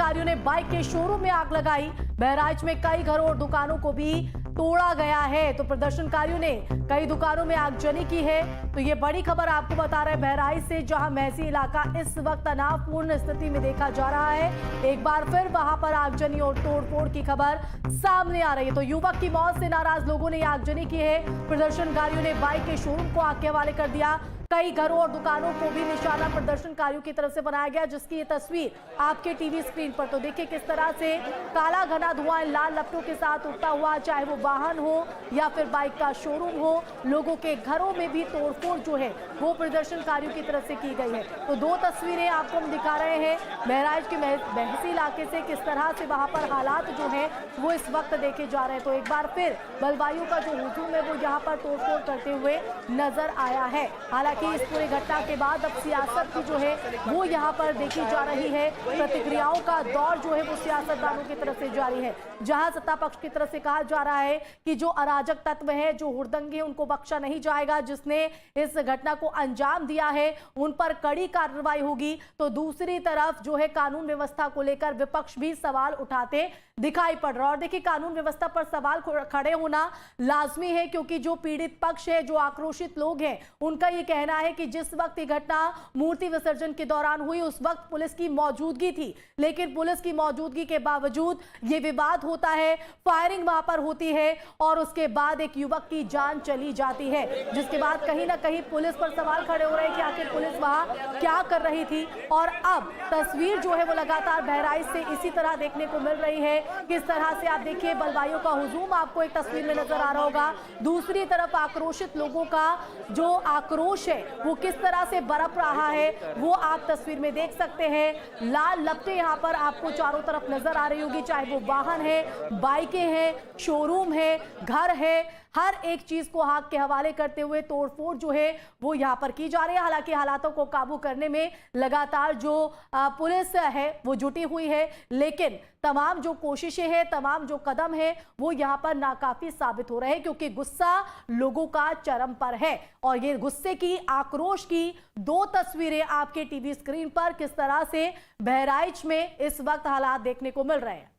प्रदर्शनकारियों ने बाइक के शोरूम में आग लगाई। बहराइच में कई घरों और दुकानों को भी तोड़ा गया है। तो प्रदर्शनकारियों ने कई दुकानों में आगजनी की है। तो ये बड़ी खबर आपको बता रहे हैं बहराइच से, जहां महसी इलाका इस वक्त तनावपूर्ण स्थिति में देखा जा रहा है। एक बार फिर वहां पर आगजनी और तोड़फोड़ की खबर सामने आ रही है। तो युवक की मौत से नाराज लोगों ने आगजनी की है। प्रदर्शनकारियों ने बाइक के शोरूम को आग के हवाले कर दिया। कई घरों और दुकानों को भी निशाना प्रदर्शनकारियों की तरफ से बनाया गया, जिसकी ये तस्वीर आपके टीवी स्क्रीन पर। तो देखिए किस तरह से काला घना धुआं लाल लपटों के साथ उठता हुआ, चाहे वो वाहन हो या फिर बाइक का शोरूम हो, लोगों के घरों में भी तोड़फोड़ जो है वो प्रदर्शनकारियों की तरफ से की गई है। तो दो तस्वीरें आपको हम दिखा रहे हैं बहराइच के महसी इलाके से, किस तरह से वहां पर हालात जो है वो इस वक्त देखे जा रहे हैं। तो एक बार फिर बलवायु का जो हुजूम है वो यहाँ पर तोड़फोड़ करते हुए नजर आया है। हालांकि इस पूरी घटना के बाद अब सियासत की जो है वो यहाँ पर देखी जा रही है। प्रतिक्रियाओं का दौर जो है वो सियासतदानों की तरफ से जारी है, जहां सत्ता पक्ष की तरफ से कहा जा रहा है कि जो अराजक तत्व है, जो हुड़दंगे हैं, उनको बख्शा नहीं जाएगा। जिसने इस घटना को अंजाम दिया है उन पर कड़ी कार्रवाई होगी। तो दूसरी तरफ जो है कानून व्यवस्था को लेकर विपक्ष भी सवाल उठाते दिखाई पड़ रहा है। और देखिए कानून व्यवस्था पर सवाल खड़े होना लाजमी है, क्योंकि जो पीड़ित पक्ष है, जो आक्रोशित लोग हैं, उनका ये कहना है कि जिस वक्त ये घटना मूर्ति विसर्जन के दौरान हुई उस वक्त पुलिस की मौजूदगी थी, लेकिन पुलिस की मौजूदगी के बावजूद ये विवाद होता है, फायरिंग वहां पर होती है और उसके बाद एक युवक की जान चली जाती है, जिसके बाद कहीं ना कहीं पुलिस पर सवाल खड़े हो रहे हैं कि आखिर पुलिस वहां क्या कर रही थी। और अब तस्वीर जो है वो लगातार बहराइच से इसी तरह देखने को मिल रही है। किस तरह से आप देखिए बलवायु का हुजूम आपको एक तस्वीर में नजर आ रहा होगा, दूसरी तरफ आक्रोशित लोगों का जो आक्रोश है वो किस तरह से बरप रहा है वो आप तस्वीर में देख सकते हैं। लाल लपटें यहां पर आपको चारों तरफ नजर आ रही होगी, चाहे वो वाहन है, बाइकें हैं, शोरूम है, घर है, हर एक चीज को आग के हवाले करते हुए तोड़फोड़ जो है वो यहां पर की जा रही है। हालांकि हालातों को काबू करने में लगातार जो पुलिस है वो जुटी हुई है, लेकिन तमाम जो कोशिशें हैं, तमाम जो कदम है वो यहां पर नाकाफी साबित हो रहे हैं, क्योंकि गुस्सा लोगों का चरम पर है। और ये गुस्से की, आक्रोश की दो तस्वीरें आपके टीवी स्क्रीन पर किस तरह से बहराइच में इस वक्त हालात देखने को मिल रहे हैं।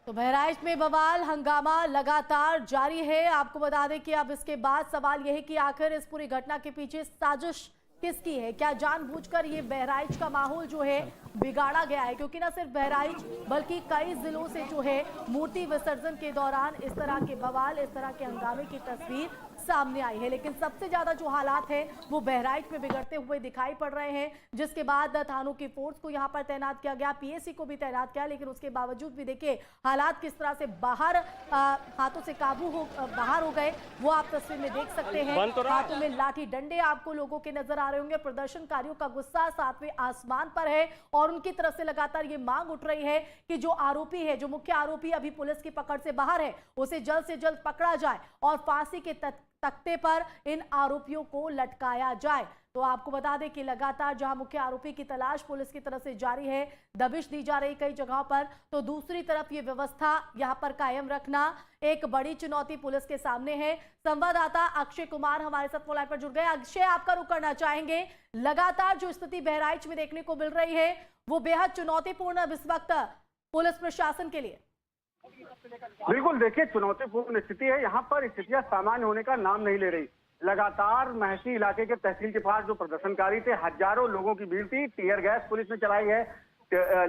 तो बहराइच में बवाल हंगामा लगातार जारी है। आपको बता दें कि अब इसके बाद सवाल यह है कि आखिर इस पूरी घटना के पीछे साजिश किसकी है। क्या जानबूझकर ये बहराइच का माहौल जो है बिगाड़ा गया है, क्योंकि ना सिर्फ बहराइच बल्कि कई जिलों से जो है मूर्ति विसर्जन के दौरान इस तरह के बवाल, इस तरह के हंगामे की तस्वीर सामने आई है। लेकिन सबसे ज्यादा जो हालात है वो बहराइच में बिगड़ते हुए दिखाई पड़ रहे हैं, जिसके बाद थानों की फोर्स को यहां पर तैनात किया गया, पीएसी को भी तैनात किया, लेकिन उसके बावजूद भी देखिए हालात किस तरह से बाहर हाथों से बाहर हो गए वो आप तस्वीर में देख सकते हैं। हाथों में लाठी डंडे आपको लोगों के नजर आ रहे होंगे। प्रदर्शनकारियों का गुस्सा सातवें आसमान पर है और उनकी तरफ से लगातार ये मांग उठ रही है कि जो आरोपी है, जो मुख्य आरोपी अभी पुलिस की पकड़ से बाहर है, उसे जल्द से जल्द पकड़ा जाए और फांसी के तख्ते पर इन आरोपियों को लटकाया जाए। तो आपको बता दें कि लगातार जहां मुख्य आरोपी की तलाश पुलिस की तरफ से जारी है, दबिश दी जा रही कई जगहों पर, तो दूसरी तरफ ये व्यवस्था यहां पर कायम रखना एक बड़ी चुनौती पुलिस के सामने है। संवाददाता अक्षय कुमार हमारे साथ फोन लाइन पर जुड़ गए। अक्षय, आपका रुख करना चाहेंगे, लगातार जो स्थिति बहराइच में देखने को मिल रही है वो बेहद चुनौतीपूर्ण अब इस वक्त पुलिस प्रशासन के लिए। बिल्कुल, देखिए चुनौतीपूर्ण स्थिति है। यहाँ पर स्थितियां सामान्य होने का नाम नहीं ले रही। लगातार महसी इलाके के तहसील के पास जो प्रदर्शनकारी थे, हजारों लोगों की भीड़ थी, टीयर गैस पुलिस ने चलाई है,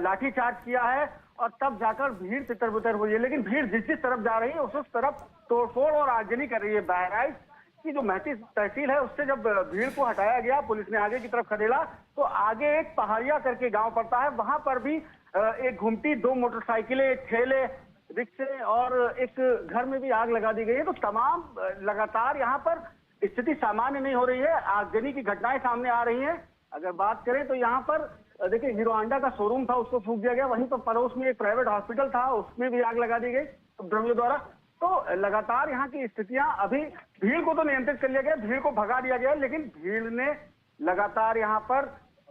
लाठीचार्ज किया है और तब जाकर भीड़ तितर बितर हुई है। लेकिन भीड़ जिस जिस तरफ जा रही है उस तरफ तोड़फोड़ और आगजनी कर रही है। बहराइच की जो महसी तहसील है उससे जब भीड़ को हटाया गया, पुलिस ने आगे की तरफ खदेड़ा, तो आगे एक पहाड़िया करके गाँव पड़ता है, वहां पर भी एक घुमटी, दो मोटरसाइकिलें, ठेले, रिक्शे और एक घर में भी आग लगा दी गई है। तो तमाम लगातार यहाँ पर स्थिति सामान्य नहीं हो रही है, आगजनी की घटनाएं सामने आ रही हैं। अगर बात करें तो यहाँ पर देखिए हीरो होंडा का शोरूम था, उसको फूंक दिया गया, वहीं पर पड़ोस में एक प्राइवेट हॉस्पिटल था, उसमें भी आग लगा दी गई उपद्रवियों द्वारा। तो लगातार यहाँ की स्थितियां, अभी भीड़ को तो नियंत्रित कर लिया गया, भीड़ को भगा दिया गया, लेकिन भीड़ ने लगातार यहाँ पर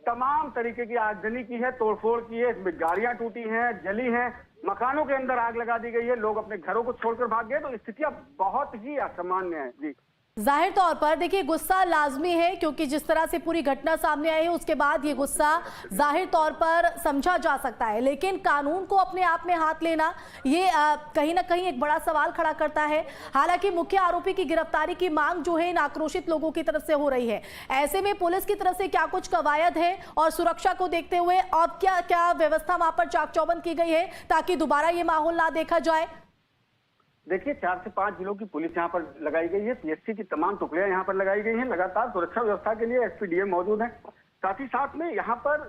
तमाम तरीके की आगजनी की है, तोड़फोड़ की है, इसमें गाड़ियां टूटी हैं, जली हैं, मकानों के अंदर आग लगा दी गई है, लोग अपने घरों को छोड़कर भाग गए। तो स्थितियां बहुत ही असामान्य है। जी, जाहिर तौर पर देखिए गुस्सा लाजमी है, क्योंकि जिस तरह से पूरी घटना सामने आई है उसके बाद ये गुस्सा जाहिर तौर पर समझा जा सकता है, लेकिन कानून को अपने आप में हाथ लेना ये कहीं ना कहीं एक बड़ा सवाल खड़ा करता है। हालांकि मुख्य आरोपी की गिरफ्तारी की मांग जो है इन आक्रोशित लोगों की तरफ से हो रही है। ऐसे में पुलिस की तरफ से क्या कुछ कवायद है और सुरक्षा को देखते हुए अब क्या क्या व्यवस्था वहां पर चाक चौबंद की गई है ताकि दोबारा ये माहौल ना देखा जाए? देखिए 4 से 5 जिलों की पुलिस यहाँ पर लगाई गई है, पीएससी की तमाम टुकड़ियां यहाँ पर लगाई गई हैं। लगातार सुरक्षा व्यवस्था के लिए एसपीडीएम मौजूद है। साथ ही साथ में यहाँ पर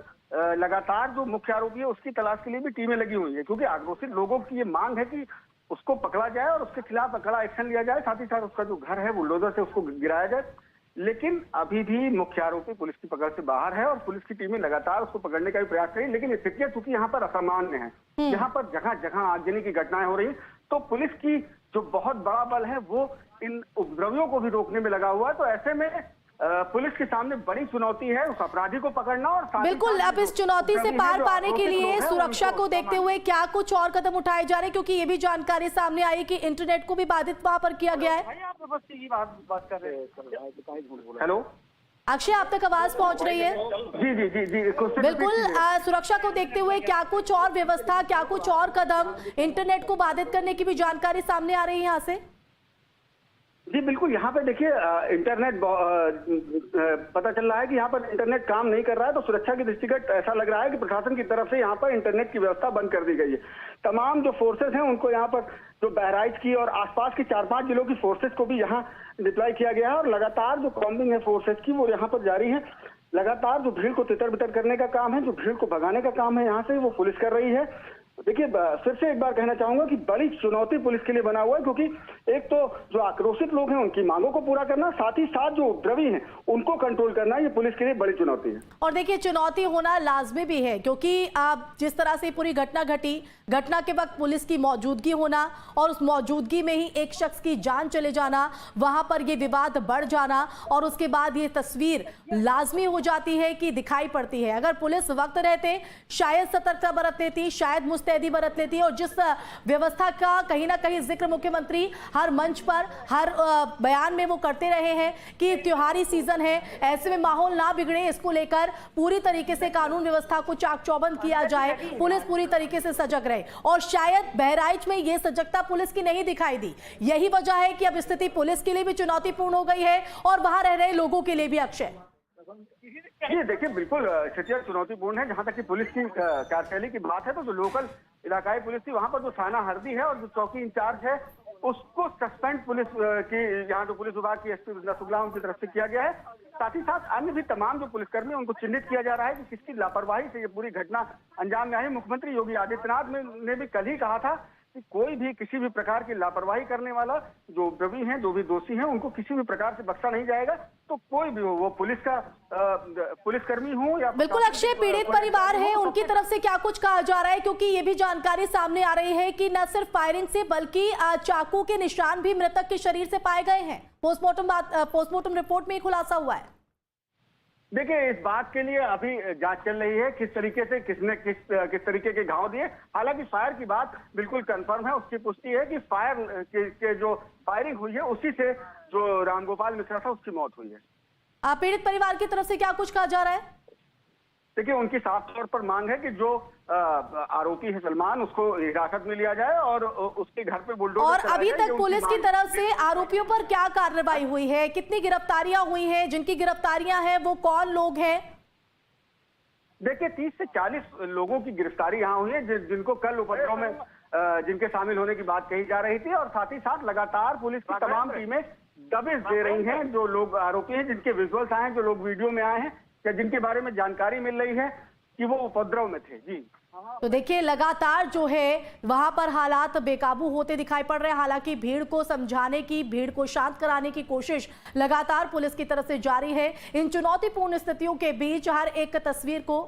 लगातार जो मुख्य आरोपी है उसकी तलाश के लिए भी टीमें लगी हुई है, क्योंकि आक्रोशित लोगों की ये मांग है कि उसको पकड़ा जाए और उसके खिलाफ कड़ा एक्शन लिया जाए। साथ ही साथ उसका जो घर है बुलडोजर से उसको गिराया जाए। लेकिन अभी भी मुख्य आरोपी पुलिस की पकड़ से बाहर है और पुलिस की टीमें लगातार उसको पकड़ने का भी प्रयास करी, लेकिन स्थितियां चूंकि यहाँ पर असामान्य है, यहाँ पर जगह जगह आगजनी की घटनाएं हो रही, तो पुलिस की जो बहुत बड़ा बल है वो इन उपद्रवियों को भी रोकने में लगा हुआ है। तो ऐसे में पुलिस के सामने बड़ी चुनौती है उस अपराधी को पकड़ना। और बिल्कुल, अब इस चुनौती से पार पाने के लिए सुरक्षा को देखते हुए क्या कुछ और कदम उठाए जा रहे हैं, क्योंकि ये भी जानकारी सामने आई कि इंटरनेट को भी बाधित वहां पर किया गया है। हेलो अक्षय, आप तक आवाज पहुंच रही है? जी जी जी जी बिल्कुल, सुरक्षा को देखते हुए क्या कुछ और व्यवस्था, क्या कुछ और कदम, इंटरनेट को बाधित करने की भी जानकारी सामने आ रही है यहाँ से? जी बिल्कुल, यहाँ पे देखिए इंटरनेट पता चल रहा है कि यहाँ पर इंटरनेट काम नहीं कर रहा है। तो सुरक्षा के दृष्टिगत ऐसा लग रहा है कि प्रशासन की तरफ से यहाँ पर इंटरनेट की व्यवस्था बंद कर दी गई है। तमाम जो फोर्सेस हैं उनको यहाँ पर जो बहराइच की और आसपास की 4-5 जिलों की फोर्सेस को भी यहाँ डिप्लॉय किया गया है और लगातार जो कॉम्बिंग है फोर्सेस की वो यहाँ पर जारी है। लगातार जो भीड़ को तितर बितर करने का काम है, जो भीड़ को भगाने का काम है यहाँ से, वो पुलिस कर रही है। देखिए फिर से एक बार कहना चाहूंगा कि बड़ी चुनौती पुलिस के लिए बना हुआ है, क्योंकि एक तो जो आक्रोशित लोग हैं उनकी मांगों को पूरा करना, साथ ही साथ जो उपद्रवी हैं उनको कंट्रोल करना, ये पुलिस के लिए बड़ी चुनौती है। और देखिए चुनौती होना लाजमी भी है, क्योंकि आप जिस तरह से पूरी घटना घटी, घटना के वक्त पुलिस की मौजूदगी होना और उस मौजूदगी में ही एक शख्स की जान चले जाना, वहां पर ये विवाद बढ़ जाना और उसके बाद ये तस्वीर लाजमी हो जाती है कि दिखाई पड़ती है। अगर पुलिस वक्त रहते शायद सतर्कता बरत लेती, शायद मुस्तैदी बरत लेती। और जिस व्यवस्था का कहीं ना कहीं जिक्र मुख्यमंत्री हर मंच पर, हर बयान में वो करते रहे हैं कि त्योहारी सीजन है, ऐसे में माहौल ना बिगड़े, इसको लेकर पूरी तरीके से कानून व्यवस्था को चाक चौबंद किया जाए, पुलिस पूरी तरीके से सजग रहे। और शायद बहराइच में ये सजगता पुलिस की नहीं दिखाई दी। यही वजह है कि अब स्थिति पुलिस के लिए भी चुनौतीपूर्ण हो गई है और वहां रह रहे लोगों के लिए भी। अक्षय जी देखिए बिल्कुल स्थितियां चुनौतीपूर्ण है। जहां तक कि पुलिस की कार्यशैली की बात है तो जो लोकल इलाकाई पुलिस थी वहां पर जो थाना हरदी है और जो चौकी इंचार्ज है उसको सस्पेंड पुलिस की यहाँ जो पुलिस विभाग की एसपी शुक्ला उनकी तरफ से किया गया है। साथ ही साथ अन्य भी तमाम जो पुलिसकर्मी उनको चिन्हित किया जा रहा है कि किसकी लापरवाही से ये पूरी घटना अंजाम में आई। मुख्यमंत्री योगी आदित्यनाथ ने भी कल ही कहा था कि कोई भी किसी भी प्रकार की लापरवाही करने वाला जो उपद्रवी हैं, जो भी दोषी हैं, उनको किसी भी प्रकार से बख्शा नहीं जाएगा। तो कोई भी हो, वो पुलिस का पुलिसकर्मी हो या बिल्कुल। अक्षय, पीड़ित परिवार है, उनकी तरफ से क्या कुछ कहा जा रहा है, क्योंकि ये भी जानकारी सामने आ रही है कि न सिर्फ फायरिंग से बल्कि चाकू के निशान भी मृतक के शरीर से पाए गए हैं। पोस्टमार्टम रिपोर्ट में खुलासा हुआ है। देखिए इस बात के लिए अभी जांच चल रही है किस तरीके से किसने किस तरीके के घाव दिए। हालांकि फायर की बात बिल्कुल कंफर्म है, उसकी पुष्टि है कि फायर के जो फायरिंग हुई है उसी से जो रामगोपाल मिश्रा था उसकी मौत हुई है। पीड़ित परिवार की तरफ से क्या कुछ कहा जा रहा है? देखिए उनकी साफ तौर पर मांग है कि जो आरोपी है सलमान उसको हिरासत में लिया जाए और उसके घर पे बुलडोजर। और अभी तक पुलिस की तरफ से आरोपियों पर क्या कार्रवाई हुई है, कितनी गिरफ्तारियां हुई हैं, जिनकी गिरफ्तारियां हैं वो कौन लोग हैं? देखिए 30 से 40 लोगों की गिरफ्तारी यहाँ हुई है जिनको कल उपद्रव में जिनके शामिल होने की बात कही जा रही थी। और साथ ही साथ लगातार पुलिस की तमाम टीमें दबिश दे रही हैं जो लोग आरोपी हैं, जिनके विजुअल्स आए हैं, जो लोग वीडियो में आए हैं या जिनके बारे में जानकारी मिल रही है कि वो उपद्रव में थे। जी तो देखिए लगातार जो है वहां पर हालात बेकाबू होते दिखाई पड़ रहे हैं। हालांकि भीड़ को समझाने की, भीड़ को शांत कराने की कोशिश लगातार पुलिस की तरफ से जारी है। इन चुनौतीपूर्ण स्थितियों के बीच हर एक तस्वीर को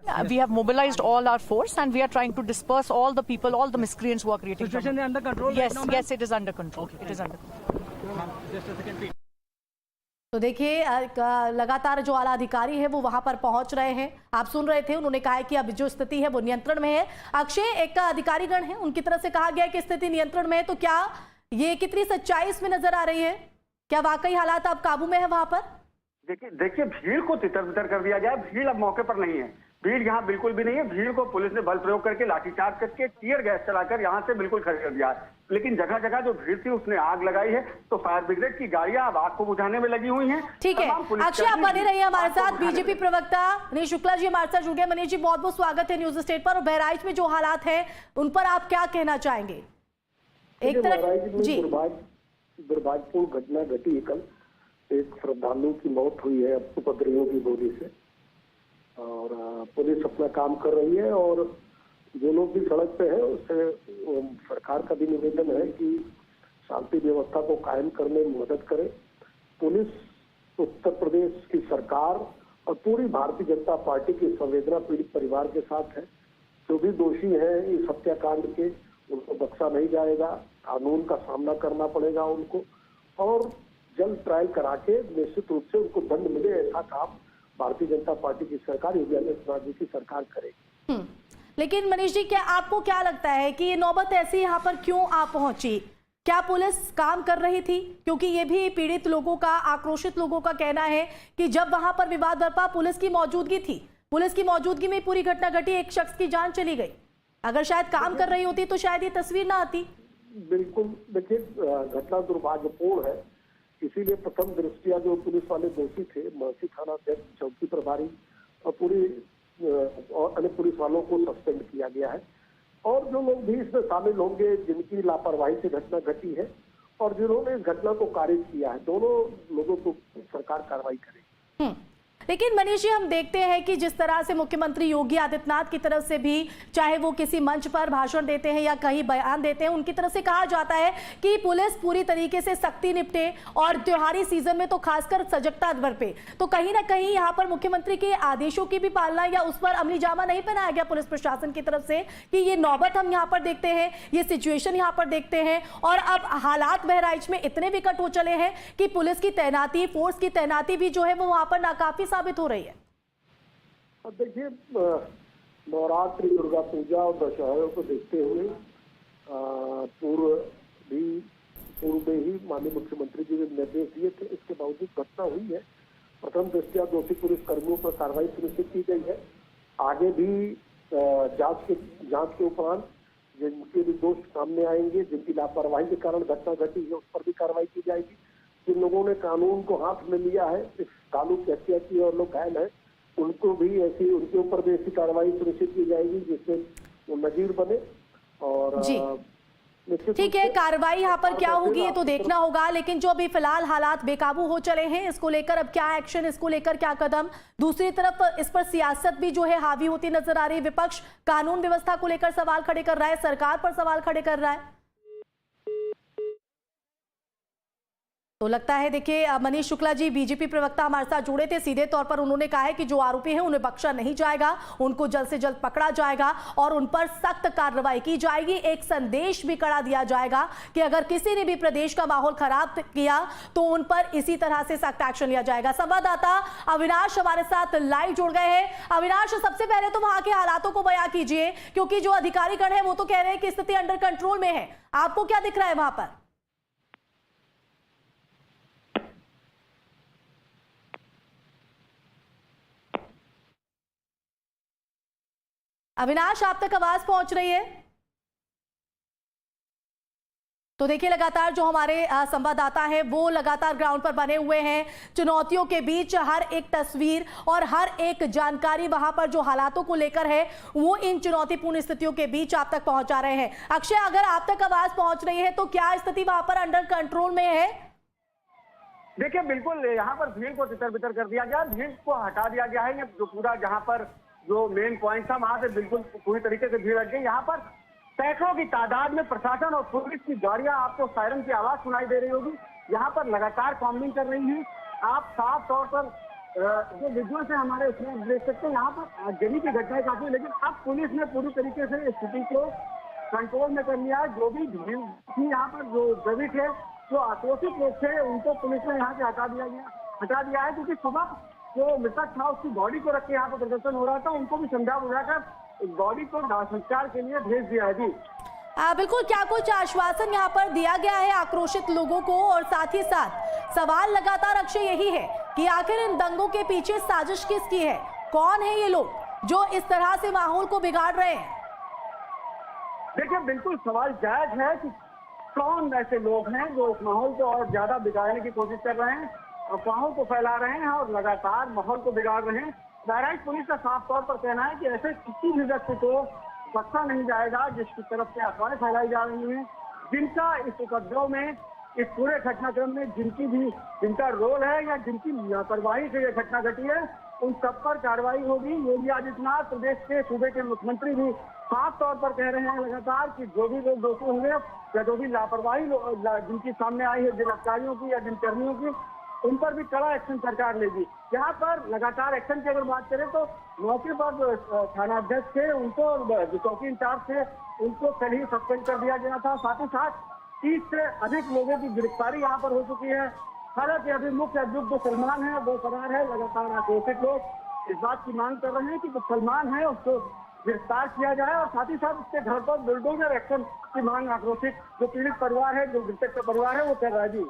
We have mobilized all our force and we are trying to disperse all the people, all the miscreants who are creating trouble. Situation is under control? Yes, right now, yes, it is under control. Okay. It is under control. Just a second, please. तो देखिए लगातार जो आला अधिकारी है वो वहां पर पहुंच रहे हैं। आप सुन रहे थे, उन्होंने कहा है कि अब जो स्थिति है वो नियंत्रण में है। अक्षय, एक अधिकारीगण है, उनकी तरफ से कहा गया है कि स्थिति नियंत्रण में है, तो क्या ये कितनी सच्चाई इसमें नजर आ रही है? क्या वाकई हालात अब काबू में है वहां पर? देखिए भीड़ को तितर बितर कर दिया गया। भीड़ अब मौके पर नहीं है, भीड़ यहाँ बिल्कुल भी नहीं है। भीड़ को पुलिस ने बल प्रयोग करके, लाठीचार्ज करके, टीयर गैस चलाकर यहाँ से बिल्कुल खाली कर दिया है। लेकिन जगह जगह जो भीड़ थी उसने आग लगाई है, तो फायर ब्रिगेड की गाड़ियां अब आग को बुझाने में लगी हुई हैं। ठीक है अक्षय, आप बने रहिए हमारे साथ। बीजेपी प्रवक्ता मनीष शुक्ला जी हमारे साथ जुड़ गए। मनीष जी, बहुत बहुत स्वागत है न्यूज स्टेट पर। और बहराइच में जो हालात है उन पर आप क्या कहना चाहेंगे? एक तरफ जी, दुर्भाग्यपूर्ण घटना घटी है कल। एक श्रद्धालु की मौत हुई है उपद्रवियों की गोली से, और पुलिस अपना काम कर रही है। और जो लोग भी सड़क पे हैं उससे सरकार का भी निवेदन है कि शांति व्यवस्था को कायम करने में मदद करे। पुलिस, उत्तर प्रदेश की सरकार और पूरी भारतीय जनता पार्टी की संवेदना पीड़ित परिवार के साथ है। जो भी दोषी हैं इस हत्याकांड के, उनको बख्शा नहीं जाएगा। कानून का सामना करना पड़ेगा उनको, और जल्द ट्रायल करा के निश्चित रूप से उनको दंड मिले, ऐसा काम भारतीय जनता पार्टी की सरकार, योगी आदित्यनाथ जी की सरकार करेगी। लेकिन मनीष जी, क्या आपको क्या लगता है कि ये नौबत ऐसी यहाँ पर क्यों आ पहुंची? क्या पुलिस काम कर रही थी? क्योंकि ये भी पीड़ित लोगों का, आक्रोशित लोगों का कहना है कि जब वहां पर विवाद बरपा, पुलिस की मौजूदगी थी, पुलिस की मौजूदगी में पूरी घटना घटी, एक शख्स की जान चली गई। अगर शायद काम कर रही होती तो शायद ये तस्वीर ना आती। बिल्कुल, देखिए घटना दुर्भाग्यपूर्ण है। इसीलिए प्रथम दृष्टिया जो पुलिस वाले दोषी थे, महसी थाना अध्यक्ष, चौकी प्रभारी और और अन्य पुलिस वालों को सस्पेंड किया गया है। और जो लोग भी इसमें शामिल होंगे, जिनकी लापरवाही से घटना घटी है और जिन्होंने इस घटना को कारित किया है, दोनों लोगों को सरकार कार्रवाई करेगी। लेकिन मनीष जी, हम देखते हैं कि जिस तरह से मुख्यमंत्री योगी आदित्यनाथ की तरफ से भी, चाहे वो किसी मंच पर भाषण देते हैं या कहीं बयान देते हैं, उनकी तरफ से कहा जाता है कि पुलिस पूरी तरीके से सख्ती निपटे और त्योहारी सीजन में तो खासकर सजगता बरते। तो कहीं ना कहीं यहाँ पर मुख्यमंत्री के आदेशों की भी पालना या उस पर अमली जामा नहीं पहनाया गया पुलिस प्रशासन की तरफ से कि ये नौबत हम यहाँ पर देखते हैं, ये सिचुएशन यहाँ पर देखते हैं, और अब हालात बहराइच में इतने विकट हो चले हैं कि पुलिस की तैनाती, फोर्स की तैनाती भी जो है वो वहां पर नाकाफी साबित हो रही है। अब देखिए, नवरात्रि, दुर्गा पूजा और दशहरे को देखते हुए पूर्व में ही माननीय मुख्यमंत्री जी ने निर्देश दिए थे। इसके बावजूद घटना हुई है। प्रथम दृष्टया दोषी पुलिस कर्मियों पर कार्रवाई सुनिश्चित की गई है। आगे भी जांच के उपरांत जिनके भी दोष सामने आएंगे, जिनकी लापरवाही के कारण घटना घटी है, उस पर भी कार्रवाई की जाएगी। जिन लोगों ने कानून को हाथ में लिया है, इस कानून की हत्या की और लोग घायल हैं, उनको भी ऐसी, उनके ऊपर भी ऐसी कार्रवाई सुनिश्चित की जाएगी जिससे वो नजीर बने। और ठीक है, कार्रवाई यहाँ पर क्या होगी ये तो देखना होगा। लेकिन जो अभी फिलहाल हालात बेकाबू हो चले हैं, इसको लेकर अब क्या एक्शन, इसको लेकर क्या कदम? दूसरी तरफ इस पर सियासत भी जो है हावी होती नजर आ रही है। विपक्ष कानून व्यवस्था को लेकर सवाल खड़े कर रहा है, सरकार पर सवाल खड़े कर रहा है। तो लगता है, देखिए मनीष शुक्ला जी बीजेपी प्रवक्ता हमारे साथ जुड़े थे, सीधे तौर पर उन्होंने कहा है कि जो आरोपी हैं उन्हें बख्शा नहीं जाएगा, उनको जल्द से जल्द पकड़ा जाएगा और उन पर सख्त कार्रवाई की जाएगी। एक संदेश भी कड़ा दिया जाएगा कि अगर किसी ने भी प्रदेश का माहौल खराब किया तो उन पर इसी तरह से सख्त एक्शन लिया जाएगा। संवाददाता अविनाश हमारे साथ लाइव जुड़ गए हैं। अविनाश, सबसे पहले तो वहां के हालातों को बयां कीजिए, क्योंकि जो अधिकारीगण है वो तो कह रहे हैं कि स्थिति अंडर कंट्रोल में है। आपको क्या दिख रहा है वहां पर? अविनाश, आप तक आवाज पहुंच रही है? तो देखिए, लगातार जो हमारे संवाददाता हैं वो लगातार ग्राउंड पर बने हुए हैं। चुनौतियों के बीच हर एक तस्वीर और हर एक जानकारी वहां पर जो हालातों को लेकर है वो इन चुनौतीपूर्ण स्थितियों के बीच आप तक पहुंचा रहे हैं। अक्षय, अगर आप तक आवाज पहुंच रही है तो क्या स्थिति वहां पर अंडर कंट्रोल में है? देखिए, बिल्कुल यहाँ पर भीड़ को तितर बितर कर दिया गया, भीड़ को हटा दिया गया है। जो पूरा जहाँ पर जो मेन पॉइंट था वहां से बिल्कुल पूरी तरीके से भीड़ हट गई। यहाँ पर सैकड़ों की तादाद में प्रशासन और पुलिस की गाड़ियां, आपको सायरन की आवाज सुनाई दे रही होगी, यहाँ पर लगातार कॉम्बिंग कर रही है। आप साफ तौर पर जो विजुअल्स है हमारे उसमें देख सकते हैं, यहाँ पर आगजनी की घटनाएं काफी, लेकिन अब पुलिस ने पूरी तरीके से स्थिति को कंट्रोल में कर लिया है। जो भी भीड़ थी यहाँ पर, जो द्रवित है, जो आक्रोशित लोग थे, उनको पुलिस ने यहाँ से हटा दिया गया। हटा दिया है, क्योंकि सुबह जो मृतक था उसकी बॉडी को रख के यहाँ पर प्रदर्शन हो रहा था, उनको भी समझा बुझाकर बॉडी को दाह संस्कार के लिए भेज दिया है। जी बिल्कुल, क्या कुछ आश्वासन यहाँ पर दिया गया है आक्रोशित लोगों को? और साथ ही साथ सवाल लगातार अक्षय यही है कि आखिर इन दंगों के पीछे साजिश किसकी है? कौन है ये लोग जो इस तरह से माहौल को बिगाड़ रहे हैं? देखिए, बिल्कुल सवाल जायज है कि कौन ऐसे लोग हैं जो इस माहौल को और ज्यादा बिगाड़ने की कोशिश कर रहे हैं, अफवाहों को फैला रहे हैं और लगातार माहौल को बिगाड़ रहे हैं। बहराइच पुलिस का साफ तौर पर कहना है कि ऐसे किसी भी व्यक्ति को बख्शा नहीं जाएगा जिसकी तरफ से अफवाहें फैलाई जा रही हैं, जिनका इस उपद्रव में, इस पूरे घटनाक्रम में जिनका रोल है या जिनकी लापरवाही से यह घटना घटी है, उन सब पर कार्रवाई होगी। योगी आदित्यनाथ प्रदेश के सूबे के मुख्यमंत्री भी साफ तौर पर कह रहे हैं लगातार कि जो भी लोग दोषी होंगे या जो भी लापरवाही जिनकी सामने आई है जिन अधिकारियों की या जिन कर्मियों की, उन पर भी कड़ा एक्शन सरकार लेगी। यहाँ पर लगातार एक्शन की अगर बात करें तो मौके पर जो थानाध्यक्ष थे उनको, जो चौकी इंचार्ज थे उनको कल ही सस्पेंड कर दिया गया था। साथ ही साथ 30 से अधिक लोगों की गिरफ्तारी यहाँ पर हो चुकी है। हालांकि अभी मुख्य अभियुक्त जो सलमान है वो फरार है। लगातार आक्रोशित लोग इस बात की मांग कर रहे हैं कि जो सलमान है उसको गिरफ्तार किया जाए और साथ ही साथ उसके घर पर बुलडोजर एक्शन की मांग आक्रोशित जो पीड़ित परिवार है, जो मृतक का परिवार है, वो कर रहा है। जी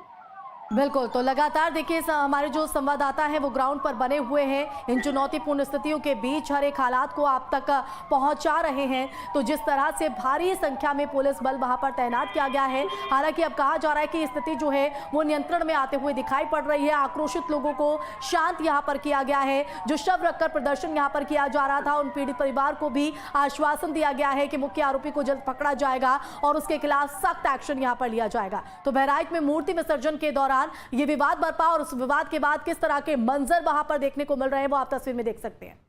बिल्कुल, तो लगातार देखिए हमारे जो संवाददाता हैं वो ग्राउंड पर बने हुए हैं, इन चुनौतीपूर्ण स्थितियों के बीच हर एक हालात को आप तक पहुंचा रहे हैं। तो जिस तरह से भारी संख्या में पुलिस बल वहां पर तैनात किया गया है, हालांकि अब कहा जा रहा है कि स्थिति जो है वो नियंत्रण में आते हुए दिखाई पड़ रही है। आक्रोशित लोगों को शांत यहाँ पर किया गया है। जो शव रखकर प्रदर्शन यहाँ पर किया जा रहा था, उन पीड़ित परिवार को भी आश्वासन दिया गया है कि मुख्य आरोपी को जल्द पकड़ा जाएगा और उसके खिलाफ सख्त एक्शन यहाँ पर लिया जाएगा। तो बहराइच में मूर्ति विसर्जन के दौरान ये विवाद बरपा और उस विवाद के बाद किस तरह के मंजर वहां पर देखने को मिल रहे हैं वो आप तस्वीर में देख सकते हैं।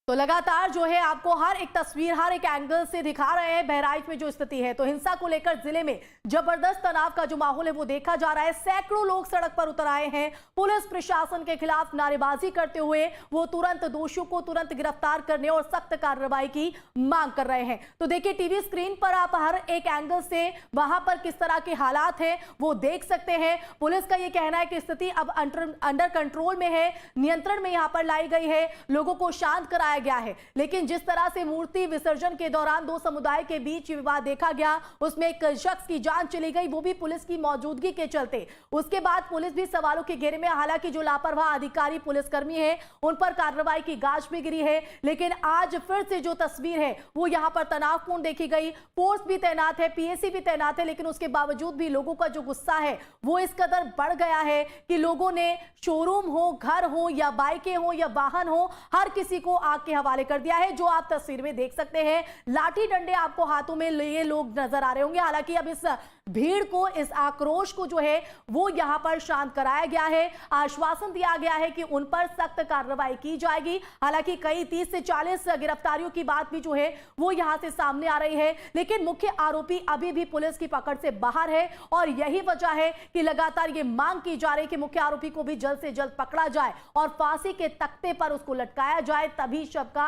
तो लगातार जो है आपको हर एक तस्वीर हर एक एंगल से दिखा रहे हैं बहराइच में जो स्थिति है। तो हिंसा को लेकर जिले में जबरदस्त तनाव का जो माहौल है वो देखा जा रहा है। सैकड़ों लोग सड़क पर उतर आए हैं। पुलिस प्रशासन के खिलाफ नारेबाजी करते हुए वो तुरंत दोषियों को तुरंत गिरफ्तार करने और सख्त कार्रवाई की मांग कर रहे हैं। तो देखिए टीवी स्क्रीन पर आप हर एक एंगल से वहां पर किस तरह के हालात हैं वो देख सकते हैं। पुलिस का ये कहना है कि स्थिति अब अंडर कंट्रोल में है, नियंत्रण में यहां पर लाई गई है, लोगों को शांत कराया गया है। लेकिन जिस तरह से मूर्ति विसर्जन के दौरान दो समुदाय के बीच विवाद देखा गया, उसमें एक शख्स की जान चली गई, वो भी पुलिस की मौजूदगी के चलते। उसके बाद पुलिस भी सवालों के घेरे में। हालांकि जो लापरवाह अधिकारी पुलिसकर्मी है उन पर कार्रवाई की गाज भी गिरी है। लेकिन आज फिर से जो तस्वीर है वो यहां पर तनावपूर्ण देखी गई। फोर्स भी तैनात है, पीएसी भी तैनात है, लेकिन उसके बावजूद भी लोगों का जो गुस्सा है वो इस कदर बढ़ गया है कि लोगों ने शोरूम हो, घर हो या बाइकें हो या वाहन हो, हर किसी को आग के हवाले कर दिया है। जो आप तस्वीर में देख सकते हैं, लाठी डंडे आपको हाथों में लिए लोग नजर आ रहे होंगे। हालांकि अब इस भीड़ को, इस आक्रोश को जो है वो यहां पर शांत कराया गया है। आश्वासन दिया गया है कि उन पर सख्त कार्रवाई की जाएगी। हालांकि कई 30 से 40 गिरफ्तारियों की बात भी जो है वो यहां से सामने आ रही है। लेकिन मुख्य आरोपी अभी भी पुलिस की पकड़ से बाहर है और यही वजह है कि लगातार ये मांग की जा रही है कि मुख्य आरोपी को भी जल्द से जल्द पकड़ा जाए और फांसी के तख्ते पर उसको लटकाया जाए, तभी शव का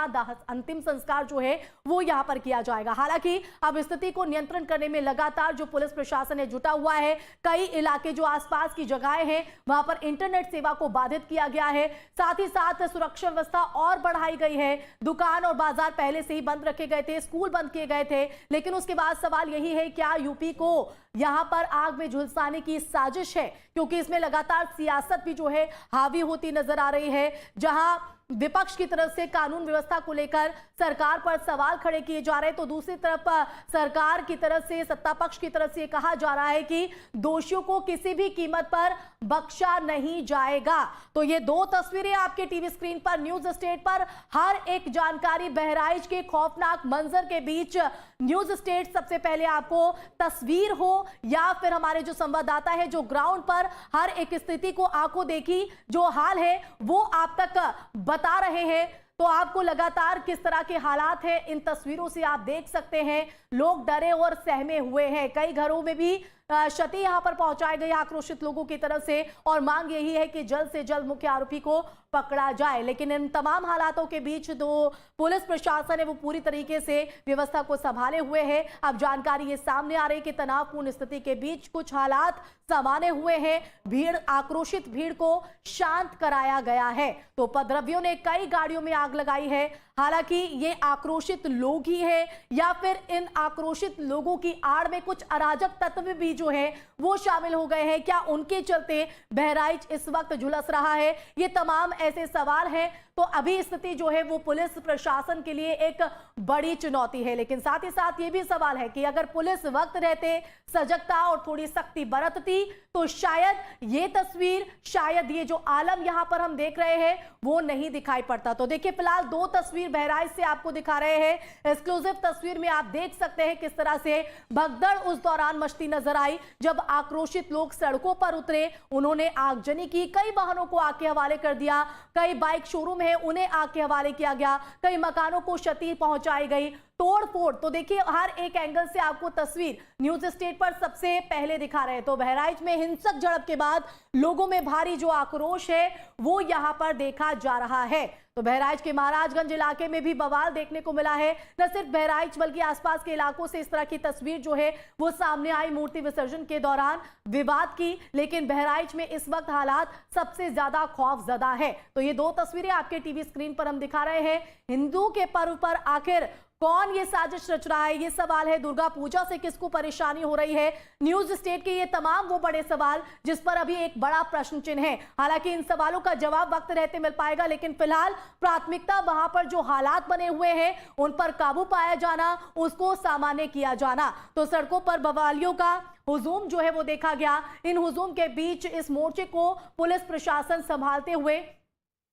अंतिम संस्कार जो है वो यहां पर किया जाएगा। हालांकि अब स्थिति को नियंत्रण करने में लगातार जो पुलिस प्रशासन है जुटा हुआ है। कई इलाके जो आसपास की जगहें हैं वहां पर इंटरनेट सेवा को बाधित किया गया है। साथ ही साथ सुरक्षा व्यवस्था और बढ़ाई गई है। दुकान और बाजार पहले से ही बंद रखे गए थे, स्कूल बंद किए गए थे। लेकिन उसके बाद सवाल यही है, क्या यूपी को यहां पर आग में झुलसाने की साजिश है? क्योंकि इसमें लगातार सियासत भी जो है हावी होती नजर आ रही है। जहां विपक्ष की तरफ से कानून व्यवस्था को लेकर सरकार पर सवाल खड़े किए जा रहे हैं, तो दूसरी तरफ सरकार की तरफ से, सत्ता पक्ष की तरफ से कहा जा रहा है कि दोषियों को किसी भी कीमत पर बख्शा नहीं जाएगा। तो ये दो तस्वीरें आपके टीवी स्क्रीन पर, न्यूज स्टेट पर हर एक जानकारी बहराइच के खौफनाक मंजर के बीच। न्यूज स्टेट सबसे पहले आपको तस्वीर हो या फिर हमारे जो संवाददाता है जो ग्राउंड पर हर एक स्थिति को आंखों देखी जो हाल है वो आप तक बता रहे हैं। तो आपको लगातार किस तरह के हालात हैं इन तस्वीरों से आप देख सकते हैं। लोग डरे और सहमे हुए हैं। कई घरों में भी क्षति यहां पर पहुंचाई गई आक्रोशित लोगों की तरफ से, और मांग यही है कि जल्द से जल्द मुख्य आरोपी को पकड़ा जाए। लेकिन इन तमाम हालातों के बीच जो पुलिस प्रशासन है वो पूरी तरीके से व्यवस्था को संभाले हुए है। अब जानकारी ये सामने आ रही कि तनावपूर्ण स्थिति के बीच कुछ हालात सामान्य हुए हैं। आक्रोशित भीड़ को शांत कराया गया है। तो उपद्रवियों ने कई गाड़ियों में आग लगाई है। हालांकि ये आक्रोशित लोग ही है या फिर इन आक्रोशित लोगों की आड़ में कुछ अराजक तत्व भी जो है वो शामिल हो गए हैं, क्या उनके चलते बहराइच इस वक्त झुलस रहा है? ये तमाम ऐसे सवाल हैं। तो अभी स्थिति जो है वो पुलिस प्रशासन के लिए एक बड़ी चुनौती है। लेकिन साथ ही साथ ये भी सवाल है कि अगर पुलिस वक्त रहते सजगता और थोड़ी सख्ती बरतती तो शायद ये तस्वीर, शायद ये जो आलम यहां पर हम देख रहे हैं वो नहीं दिखाई पड़ता। तो देखिए, फिलहाल दो तस्वीर बहराइच से आपको दिखा रहे हैं। एक्सक्लूसिव तस्वीर में आप देख सकते हैं किस तरह से भगदड़ उस दौरान मचती नजर आई जब आक्रोशित लोग सड़कों पर उतरे। उन्होंने आगजनी की, कई वाहनों को आग के हवाले कर दिया, कई बाइक शोरूम है उन्हें आग के हवाले किया गया, कई मकानों को क्षति पहुंचाई गई, तोड़ फोड़। तो देखिए, हर एक एंगल से आपको तस्वीर न्यूज स्टेट पर सबसे पहले दिखा रहे हैं। तो बहराइच में हिंसक झड़प के बाद लोगों में भारी जो आक्रोश है वो यहां पर देखा जा रहा है। तो बहराइच के महाराजगंज इलाके में भी बवाल देखने को मिला है। न सिर्फ बहराइच बल्कि आसपास के इलाकों से इस तरह की तस्वीर जो है वो सामने आई मूर्ति विसर्जन के दौरान विवाद की। लेकिन बहराइच में इस वक्त हालात सबसे ज्यादा खौफजदा है। तो ये दो तस्वीरें आपके टीवी स्क्रीन पर हम दिखा रहे हैं। हिंदुओं के पर्व पर आखिर कौन ये साजिश रच रहा है, ये सवाल है। दुर्गा पूजा से किसको परेशानी हो रही है? न्यूज स्टेट के ये तमाम वो बड़े सवाल जिस पर अभी एक बड़ा प्रश्न चिन्ह है। हालांकि इन सवालों का जवाब वक्त रहते मिल पाएगा, लेकिन फिलहाल प्राथमिकता वहां पर जो हालात बने हुए हैं उन पर काबू पाया जाना, उसको सामान्य किया जाना। तो सड़कों पर बवालियों का हुजूम जो है वो देखा गया। इन हुजूम के बीच इस मोर्चे को पुलिस प्रशासन संभालते हुए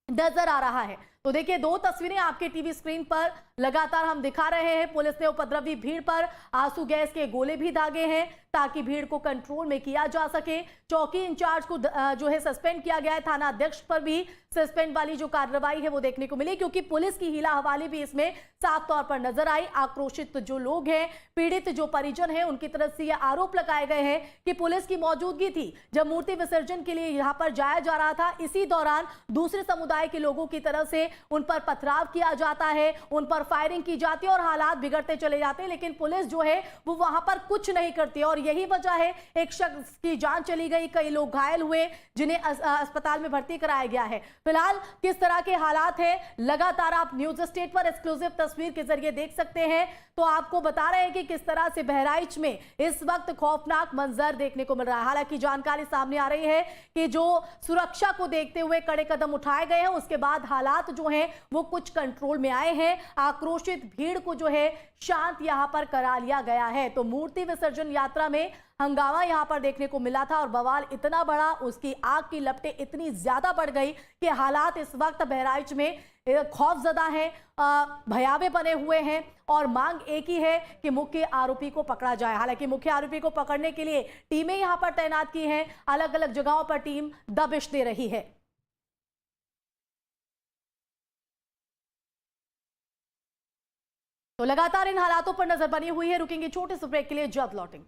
नजर आ रहा है। तो देखिए, दो तस्वीरें आपके टीवी स्क्रीन पर लगातार हम दिखा रहे हैं। पुलिस ने उपद्रवी भीड़ पर आंसू गैस के गोले भी दागे हैं ताकि भीड़ को कंट्रोल में किया जा सके। चौकी इंचार्ज को जो है सस्पेंड किया गया है। थाना अध्यक्ष पर भी सस्पेंड वाली जो कार्रवाई है वो देखने को मिली, क्योंकि पुलिस की हीला हवाली भी इसमें साफ तौर पर नजर आई। आक्रोशित जो लोग हैं, पीड़ित जो परिजन हैं, उनकी तरफ से यह आरोप लगाए गए हैं कि पुलिस की मौजूदगी थी जब मूर्ति विसर्जन के लिए यहां पर जाया जा रहा था। इसी दौरान दूसरे समुदाय के लोगों की तरफ से उन पर पथराव किया जाता है, उन पर फायरिंग की जाती है और हालात बिगड़ते चले जाते हैं। लेकिन पुलिस जो है वो वहां पर कुछ नहीं करती और यही वजह है एक शख्स की जान चली गई, कई लोग घायल हुए जिन्हें अस्पताल में भर्ती कराया गया है। फिलहाल किस तरह के हालात है लगातार आप न्यूज स्टेट पर एक्सक्लूसिव तस्वीर के जरिए देख सकते हैं। तो आपको बता रहे हैं कि किस तरह से बहराइच में इस वक्त खौफनाक मंजर देखने को मिल रहा है। हालांकि जानकारी सामने आ रही है कि जो सुरक्षा को देखते हुए कड़े कदम उठाए गए हैं, उसके बाद हालात जो हैं वो कुछ कंट्रोल में आए हैं। आक्रोशित भीड़ को जो है शांत यहां पर करा लिया गया है। तो मूर्ति विसर्जन यात्रा में हंगामा यहां पर देखने को मिला था और बवाल इतना बड़ा, उसकी आग की लपटें इतनी ज्यादा बढ़ गई कि हालात इस वक्त बहराइच में खौफजदा हैं, भयावह बने हुए हैं और मांग एक ही है कि मुख्य आरोपी को पकड़ा जाए। हालांकि मुख्य आरोपी को पकड़ने के लिए टीमें यहां पर तैनात की हैं, अलग अलग जगहों पर टीम दबिश दे रही है। तो लगातार इन हालातों पर नजर बनी हुई है। रुकेंगे छोटे से ब्रेक के लिए, जल्द लौटेंगे।